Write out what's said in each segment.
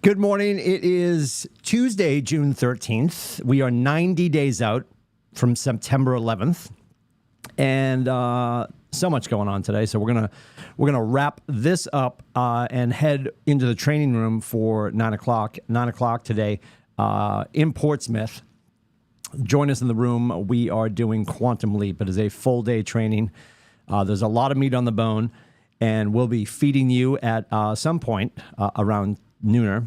Good morning. It is Tuesday, June 13th. We are 90 days out from September 11th. And so much going on today. So we're gonna wrap this up and head into the training room for 9 o'clock. 9 o'clock today in Portsmouth. Join us in the room. We are doing Quantum Leap. It is a full day training. There's a lot of meat on the bone, and we'll be feeding you at some point around nooner.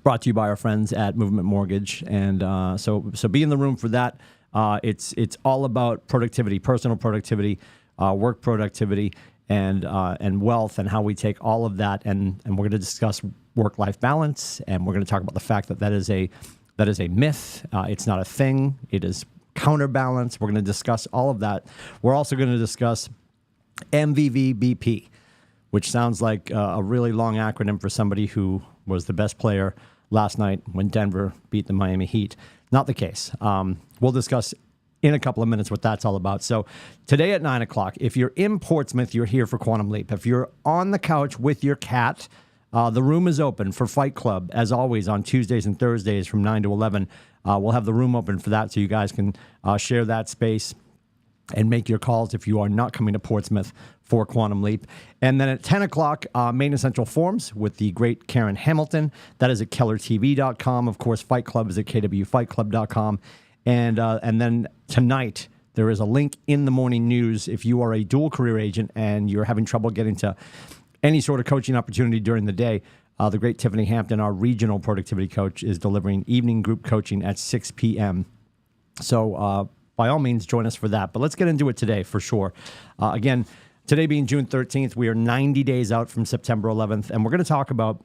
Brought to you by our friends at Movement Mortgage, and so be in the room for that. It's all about productivity, personal productivity, work productivity, and wealth, and how we take all of that, and we're going to discuss work-life balance, and we're going to talk about the fact that that is a myth. It's not a thing. It is counterbalance. We're going to discuss all of that. We're also going to discuss MVVBP, which sounds like a really long acronym for somebody who was the best player last night when Denver beat the Miami Heat. Not the case. We'll discuss in a couple of minutes what that's all about. So today at 9 o'clock, if you're in Portsmouth, you're here for Quantum Leap. If you're on the couch with your cat, the room is open for Fight Club, as always, on Tuesdays and Thursdays from 9 to 11. We'll have the room open for that so you guys can share that space and make your calls if you are not coming to Portsmouth for Quantum Leap. And then at 10 o'clock, Main Essential Forums with the great Karen Hamilton. That is at kellertv.com. Of course, Fight Club is at kwfightclub.com. And then tonight, there is a link in the morning news. If you are a dual career agent and you're having trouble getting to any sort of coaching opportunity during the day, the great Tiffany Hampton, our regional productivity coach, is delivering evening group coaching at 6 p.m. So by all means, join us for that. But let's get into it today for sure. Again, today being June 13th, we are 90 days out from September 11th, and we're going to talk about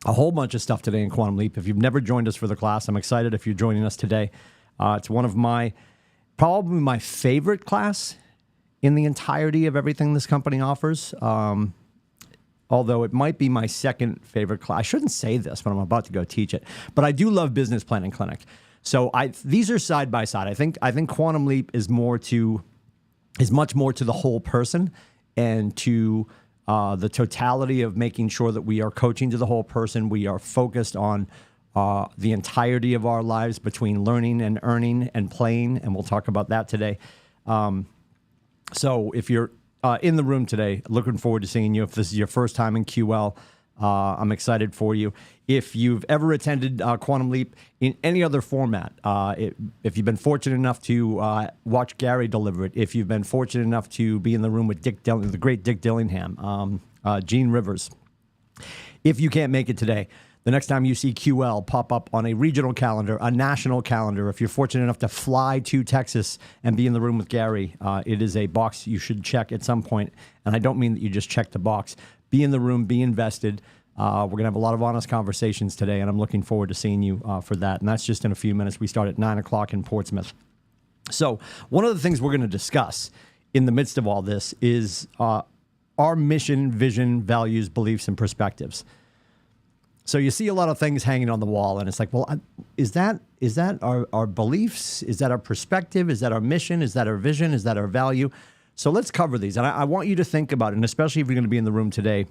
a whole bunch of stuff today in Quantum Leap. If you've never joined us for the class, I'm excited if you're joining us today. It's one of probably my favorite class in the entirety of everything this company offers. Although it might be my second favorite class. I shouldn't say this when I'm about to go teach it, but I do love Business Planning Clinic. So these are side by side. I think Quantum Leap is much more to the whole person and to the totality of making sure that we are coaching to the whole person. We are focused on the entirety of our lives between learning and earning and playing, and we'll talk about that today. So if you're in the room today, looking forward to seeing you. If this is your first time in QL, I'm excited for you. If you've ever attended Quantum Leap in any other format, if you've been fortunate enough to watch Gary deliver it, if you've been fortunate enough to be in the room with the great Dick Dillingham, Gene Rivers, if you can't make it today, the next time you see QL pop up on a regional calendar, a national calendar, if you're fortunate enough to fly to Texas and be in the room with Gary, it is a box you should check at some point. And I don't mean that you just check the box. Be in the room, be invested. We're going to have a lot of honest conversations today, and I'm looking forward to seeing you for that. And that's just in a few minutes. We start at 9 o'clock in Portsmouth. So one of the things we're going to discuss in the midst of all this is our mission, vision, values, beliefs, and perspectives. So you see a lot of things hanging on the wall, and it's like, well, is that our beliefs? Is that our perspective? Is that our mission? Is that our vision? Is that our value? So let's cover these. And I want you to think about it, and especially if you're going to be in the room today,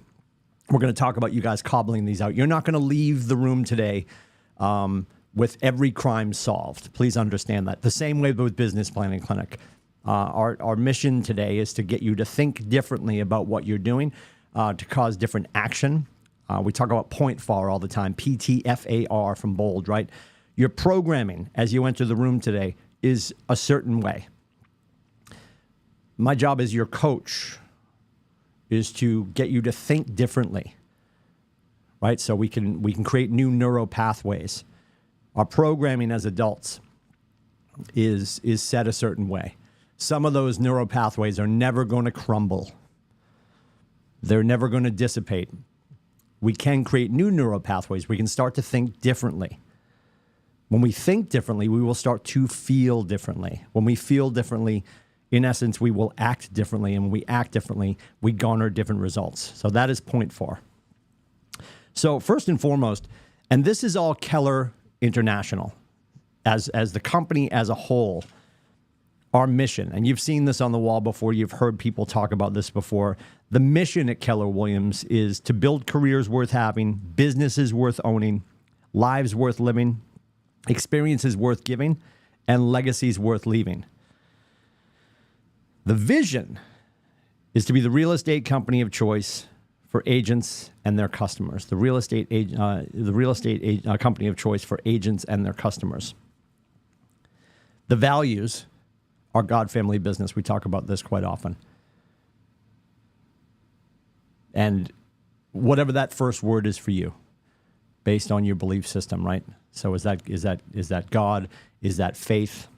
we're going to talk about you guys cobbling these out. You're not going to leave the room today with every crime solved. Please understand that. The same way with Business Planning Clinic. Our mission today is to get you to think differently about what you're doing, to cause different action. We talk about point FAR all the time, PTFAR from BOLD, right? Your programming as you enter the room today is a certain way. My job as your coach is to get you to think differently, right? So we can create new neural pathways. Our programming as adults is set a certain way. Some of those neural pathways are never going to crumble. They're never going to dissipate. We can create new neural pathways. We can start to think differently. When we think differently, we will start to feel differently. When we feel differently, in essence, we will act differently. And when we act differently, we garner different results. So that is point 4. So first and foremost, and this is all Keller International, as the company as a whole, our mission, and you've seen this on the wall before, you've heard people talk about this before. The mission at Keller Williams is to build careers worth having, businesses worth owning, lives worth living, experiences worth giving, and legacies worth leaving. The vision is to be the real estate company of choice for agents and their customers. The real estate company of choice for agents and their customers. The values are God, family, business. We talk about this quite often. And whatever that first word is for you, based on your belief system, right? So is that God? Is that faith?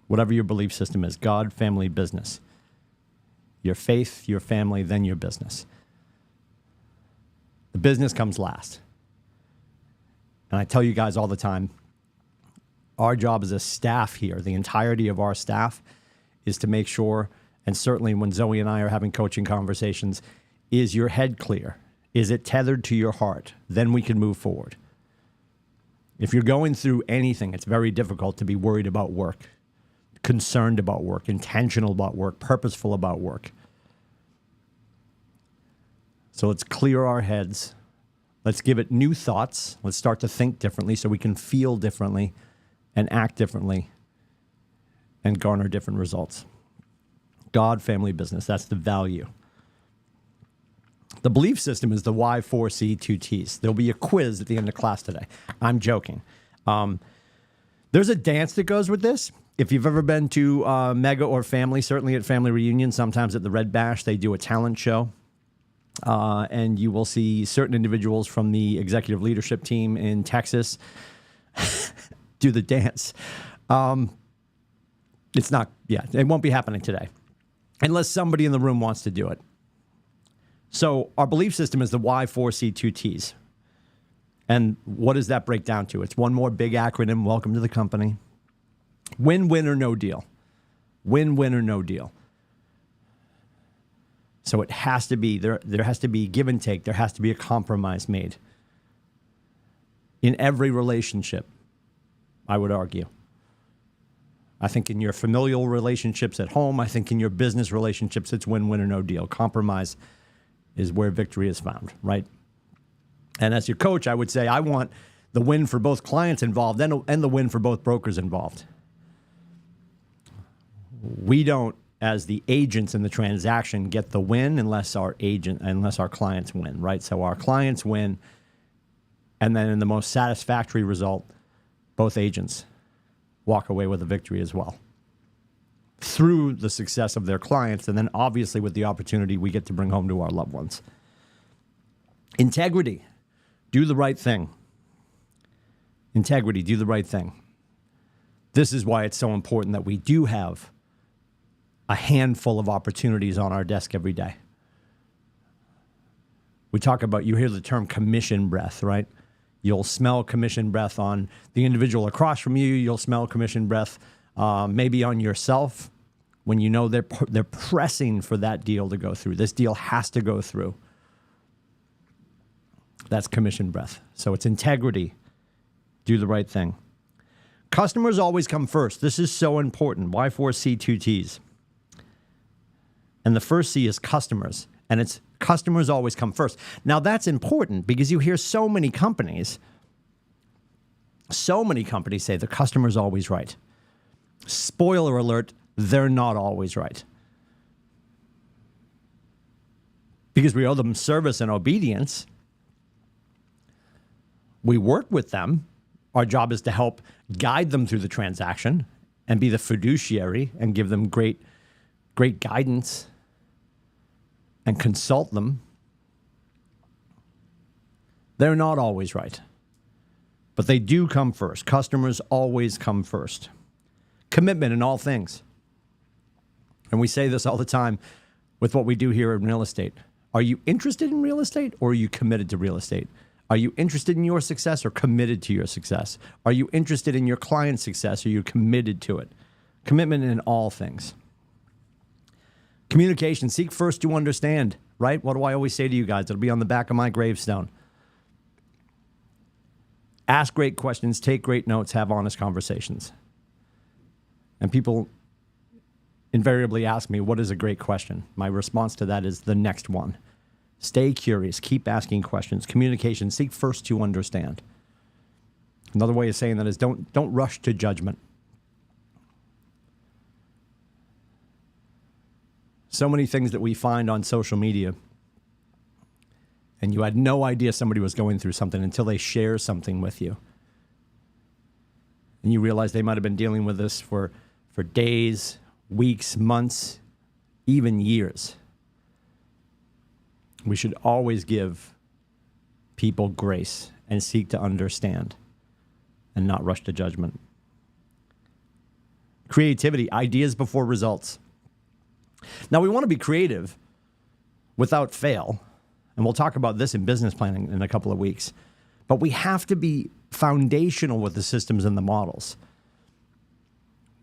Whatever your belief system is, God, family, business. Your faith, your family, then your business. The business comes last. And I tell you guys all the time, our job as a staff here, the entirety of our staff, is to make sure, and certainly when Zoe and I are having coaching conversations, is your head clear? Is it tethered to your heart? Then we can move forward. If you're going through anything, it's very difficult to be worried about work, concerned about work, intentional about work, purposeful about work. So let's clear our heads. Let's give it new thoughts. Let's start to think differently so we can feel differently and act differently and garner different results. God, family, business, that's the value. The belief system is the Y, 4C, 2Ts. There'll be a quiz at the end of class today. I'm joking. There's a dance that goes with this. If you've ever been to Mega or Family, certainly at Family Reunion, sometimes at the Red Bash, they do a talent show. And you will see certain individuals from the executive leadership team in Texas do the dance. It won't be happening today unless somebody in the room wants to do it. So our belief system is the Y, 4C, 2Ts. And what does that break down to? It's one more big acronym. Welcome to the company. Win, win, or no deal. Win, win, or no deal. So it has to be, there has to be give and take. There has to be a compromise made. In every relationship, I would argue. I think in your familial relationships at home, I think in your business relationships, it's win, win, or no deal. Compromise is where victory is found, right? And as your coach, I would say I want the win for both clients involved and the win for both brokers involved. We don't, as the agents in the transaction, get the win unless our clients win, right? So our clients win, and then in the most satisfactory result, both agents walk away with a victory as well, through the success of their clients, and then obviously with the opportunity we get to bring home to our loved ones. Integrity, do the right thing. Integrity, do the right thing. This is why it's so important that we do have a handful of opportunities on our desk every day. We talk about, you hear the term commission breath, right? You'll smell commission breath on the individual across from you. You'll smell commission breath maybe on yourself when you know they're pressing for that deal to go through. This deal has to go through. That's commission breath. So it's integrity. Do the right thing. Customers always come first. This is so important. Y4C, 2Ts. And the first C is customers. And it's customers always come first. Now that's important because you hear so many companies say the customer's always right. Spoiler alert, they're not always right. Because we owe them service and obedience. We work with them. Our job is to help guide them through the transaction and be the fiduciary and give them great guidance and consult them. They're not always right, but they do come first. Customers always come first. Commitment in all things. And we say this all the time with what we do here in real estate. Are you interested in real estate or are you committed to real estate? Are you interested in your success or committed to your success? Are you interested in your client's success or are you committed to it? Commitment in all things. Communication, seek first to understand, right? What do I always say to you guys? It'll be on the back of my gravestone. Ask great questions, take great notes, have honest conversations. And people invariably ask me, what is a great question? My response to that is the next one. Stay curious. Keep asking questions. Communication. Seek first to understand. Another way of saying that is don't rush to judgment. So many things that we find on social media, and you had no idea somebody was going through something until they share something with you. And you realize they might have been dealing with this for days, weeks, months, even years. We should always give people grace and seek to understand and not rush to judgment. Creativity, ideas before results. Now, we want to be creative without fail, and we'll talk about this in business planning in a couple of weeks. But we have to be foundational with the systems and the models.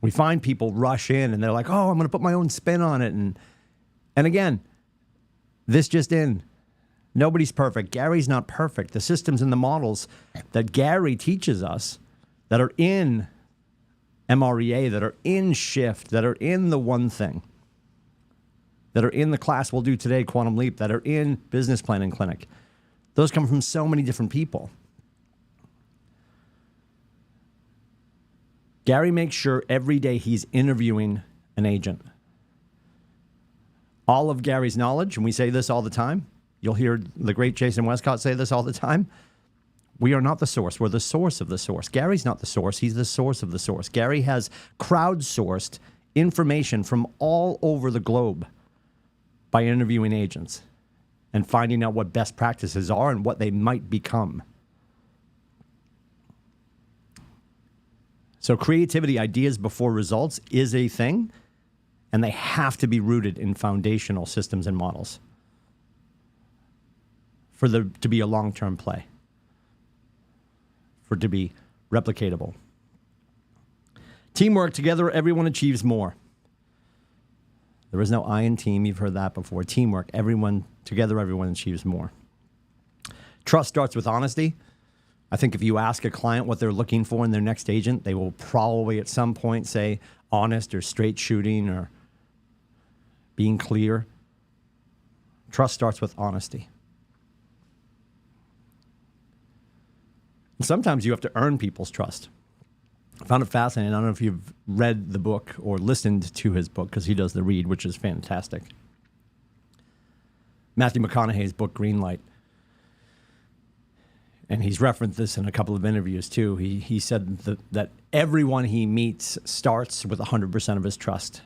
We find people rush in and they're like, oh, I'm going to put my own spin on it. And again, this just in. Nobody's perfect. Gary's not perfect. The systems and the models that Gary teaches us that are in MREA, that are in Shift, that are in the One Thing, that are in the class we'll do today, Quantum Leap, that are in Business Planning Clinic, those come from so many different people. Gary makes sure every day he's interviewing an agent. All of Gary's knowledge, and we say this all the time, you'll hear the great Jason Westcott say this all the time, we are not the source, we're the source of the source. Gary's not the source, he's the source of the source. Gary has crowdsourced information from all over the globe by interviewing agents and finding out what best practices are and what they might become. So creativity, ideas before results is a thing, and they have to be rooted in foundational systems and models for there to be a long-term play, for it to be replicatable. Teamwork, together everyone achieves more. There is no I in team, you've heard that before. Teamwork, together everyone achieves more. Trust starts with honesty. I think if you ask a client what they're looking for in their next agent, they will probably at some point say honest or straight shooting or being clear. Trust starts with honesty. And sometimes you have to earn people's trust. I found it fascinating. I don't know if you've read the book or listened to his book, because he does the read, which is fantastic. Matthew McConaughey's book, Greenlight. And he's referenced this in a couple of interviews, too. He said that everyone he meets starts with 100% of his trust.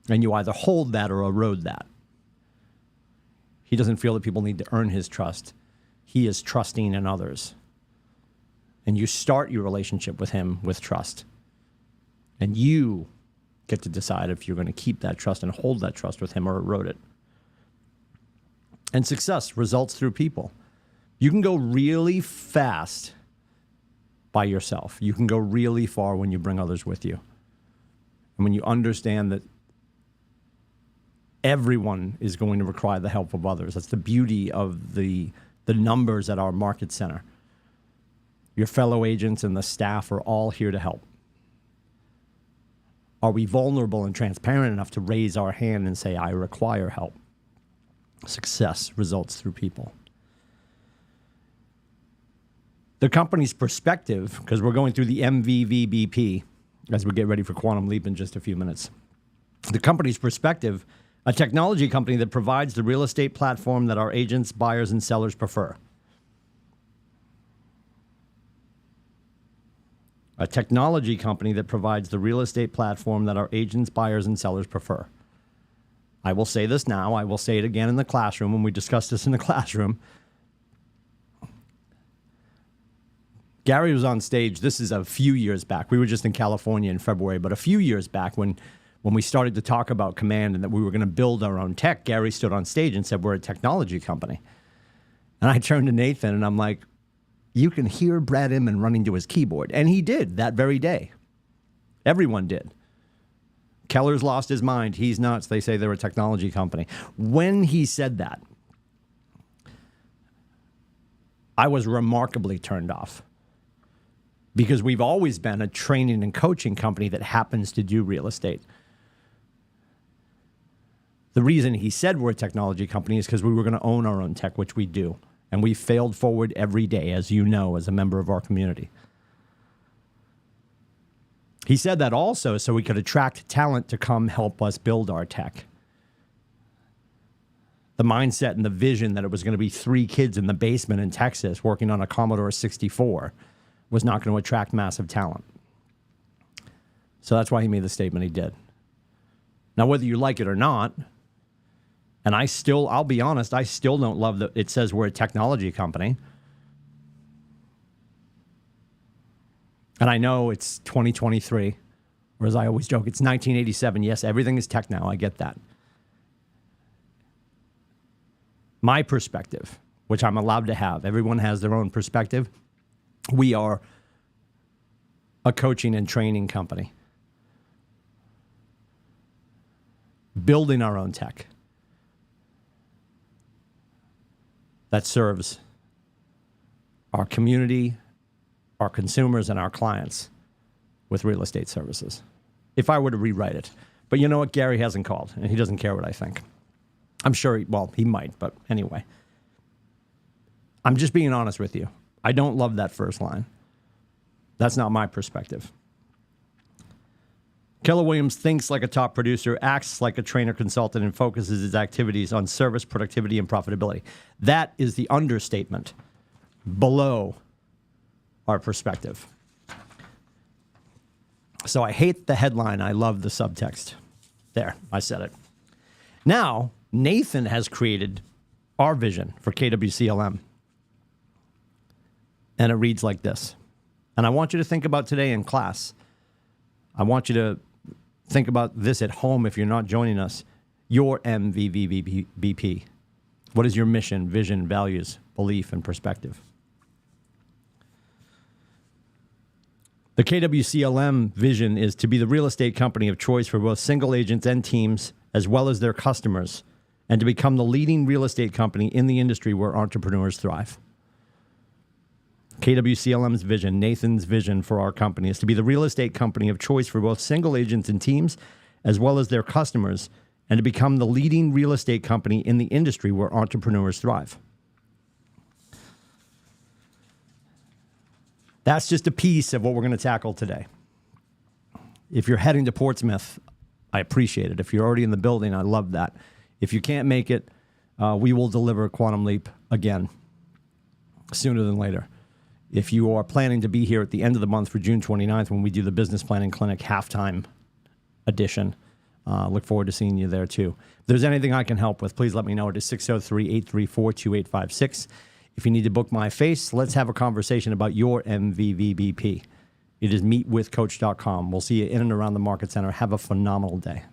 And you either hold that or erode that. He doesn't feel that people need to earn his trust. He is trusting in others. And you start your relationship with him with trust. And you get to decide if you're going to keep that trust and hold that trust with him or erode it. And success results through people. You can go really fast by yourself. You can go really far when you bring others with you. And when you understand that everyone is going to require the help of others. That's the beauty of the numbers at our market center. Your fellow agents and the staff are all here to help. Are we vulnerable and transparent enough to raise our hand and say, I require help? Success results through people. The company's perspective, because we're going through the MVVBP as we get ready for Quantum Leap in just a few minutes. The company's perspective, a technology company that provides the real estate platform that our agents, buyers, and sellers prefer. A technology company that provides the real estate platform that our agents, buyers, and sellers prefer. I will say this now. I will say it again in the classroom when we discuss this in the classroom. Gary was on stage. This is a few years back. We were just in California in February, but a few years back when we started to talk about Command and that we were going to build our own tech, Gary stood on stage and said, we're a technology company. And I turned to Nathan and I'm like, you can hear Brad Inman running to his keyboard. And he did that very day. Everyone did. Keller's lost his mind. He's nuts. They say they're a technology company. When he said that, I was remarkably turned off. because we've always been a training and coaching company that happens to do real estate. The reason he said we're a technology company is because we were going to own our own tech, which we do. And we failed forward every day, as you know, as a member of our community. He said that also so we could attract talent to come help us build our tech. The mindset and the vision that it was going to be 3 kids in the basement in Texas working on a Commodore 64 was not going to attract massive talent. So that's why he made the statement he did. Now, whether you like it or not, and I'll be honest, I still don't love that it says we're a technology company. And I know it's 2023, whereas I always joke, it's 1987. Yes, everything is tech now. I get that. My perspective, which I'm allowed to have, everyone has their own perspective. We are a coaching and training company, building our own tech that serves our community, our consumers, and our clients with real estate services. If I were to rewrite it. But you know what? Gary hasn't called, and he doesn't care what I think. I'm sure, he might, but anyway. I'm just being honest with you. I don't love that first line. That's not my perspective. Keller Williams thinks like a top producer, acts like a trainer consultant, and focuses his activities on service, productivity, and profitability. That is the understatement below our perspective. So I hate the headline. I love the subtext. There, I said it. Now, Nathan has created our vision for KWCLM. And it reads like this. And I want you to think about today in class. I want you to think about this at home if you're not joining us. Your MVVBP. What is your mission, vision, values, belief, and perspective? The KWCLM vision is to be the real estate company of choice for both single agents and teams, as well as their customers, and to become the leading real estate company in the industry where entrepreneurs thrive. KWCLM's vision, Nathan's vision for our company, is to be the real estate company of choice for both single agents and teams, as well as their customers, and to become the leading real estate company in the industry where entrepreneurs thrive. That's just a piece of what we're going to tackle today. If you're heading to Portsmouth, I appreciate it. If you're already in the building, I love that. If you can't make it, we will deliver Quantum Leap again sooner than later. If you are planning to be here at the end of the month for June 29th when we do the Business Planning Clinic halftime edition, look forward to seeing you there too. If there's anything I can help with, please let me know. It is 603-834-2856. If you need to book my face, let's have a conversation about your MVVBP. It is meetwithcoach.com. We'll see you in and around the Market Center. Have a phenomenal day.